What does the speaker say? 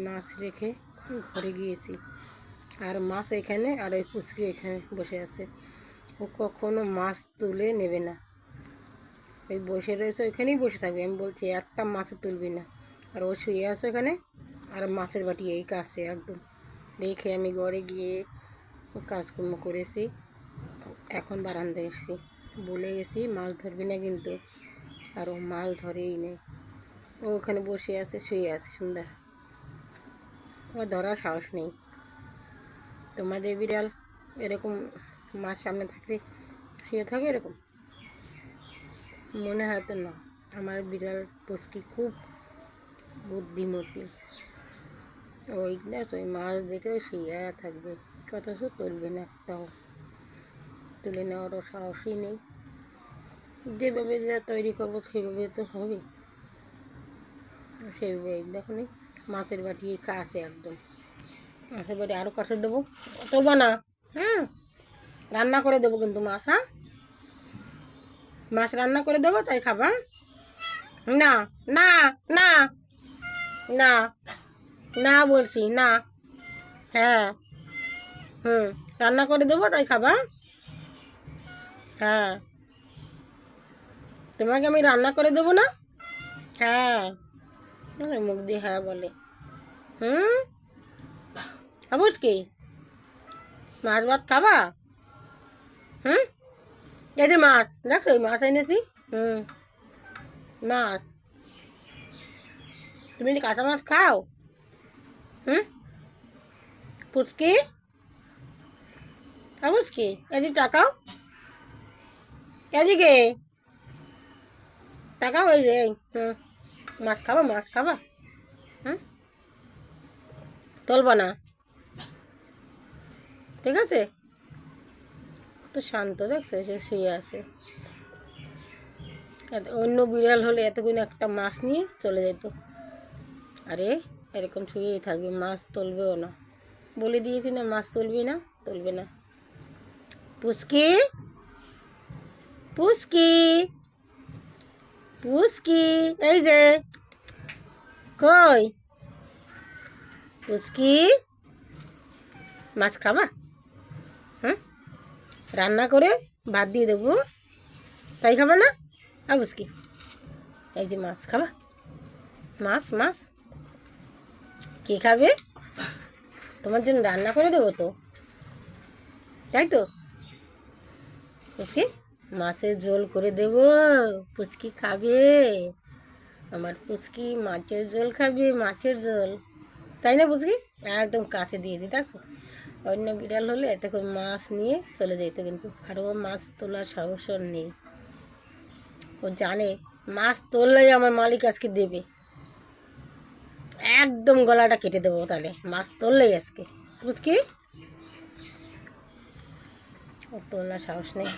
মাছ রেখে ঘরে গিয়েছি, আর মাছ এখানে, আর ওই পুচকি এখানে বসে আছে। ও কখনো মাছ তুলে নেবে না, ওই বসে রয়েছে, ওইখানেই বসে থাকবে। আমি বলছি একটা মাছও তুলবি না, আর ও শুয়ে আছে ওখানে, আর মাছের বাটি এই কাছে একদম রেখে আমি ঘরে গিয়ে কাজকর্ম করেছি। এখন বারান্দায় এসেছি, বলে গেছি মাছ ধরবি না কিন্তু, আর ও মাছ ধরেই নেই। ও ওখানে বসে আছে, শুয়ে আছে সুন্দর, ও ধরার সাহস নেই। তোমাদের বিড়াল এরকম মাছ সামনে থাকলে শুয়ে থাকে এরকম? মনে হয় তো না। আমার বিড়াল পুচকি খুব বুদ্ধিমতী, ওই না তো ওই মাছ দেখে শুয়ে থাকবে, কত তুলবে না, একটাও তুলে নেওয়ারও সাহসই নেই। যেভাবে যা তৈরি করবো সেভাবে তো হবে, সেভাবে দেখুন মাছের বাটি কাছে একদম, মাছের বাটি আরও কাছে দেবো, দেবো না, রান্না করে দেবো কিন্তু মাছ, মাছ রান্না করে দেবো, তাই খাবা? না না না না না বলছি না। হ্যাঁ, রান্না করে দেবো, তাই খাবা? হ্যাঁ, তোমাকে আমি রান্না করে দেবো না? হ্যাঁ, মুখ দিয়ে হ্যাঁ বলে। খাবুস কি মাছ ভাত খাবা? এই যে মাছ দেখো, মাছ এনেছি। মাছ, তুমি কি কাঁচা মাছ খাও? পুচকি, খাবুস কি? এদিকে টাকাও, এদিকে টাকাও, এই যে মাছ খাবা, মাছ খাবা? তুলবা না, ঠিক আছে? তো শান্ত দেখছো, সে শুয়ে আছে। অন্য বিড়াল হলে এতক্ষণ একটা মাছ নিয়ে চলে যেত, আরে এরকম শুয়েই থাকবে, মাছ তুলবেও না। বলে দিয়েছি না মাছ তুলবি না, তুলবে না। পুচকি, পুচকি, পুচকি, এই যে কই পুচকি, মাছ খাবা? রান্না করে ভাত দিয়ে দেবো, তাই খাবা না? পুচকি, এই যে মাছ খাবা, মাছ মাছ কে খাবে? তোমার জন্য রান্না করে দেবো তো, তাই তো? পুচকি, মাছের ঝোল করে দেব, পুচকি খাবে, আমার পুচকি মাছের ঝোল খাবে, মাছের ঝোল, তাই না পুচকি? একদম কাছে দিয়েছি, দেখছো? অন্য বিড়াল হলে এতক্ষণ মাছ নিয়ে চলে যেত কিন্তু, আর ও মাছ তোলার সাহস নেই। ও জানে মাছ তুললেই আমার মালিক আজকে দেবে, একদম গলাটা কেটে দেবো তাহলে মাছ তুললেই আজকে। পুচকি, ও তোলার সাহস নেই।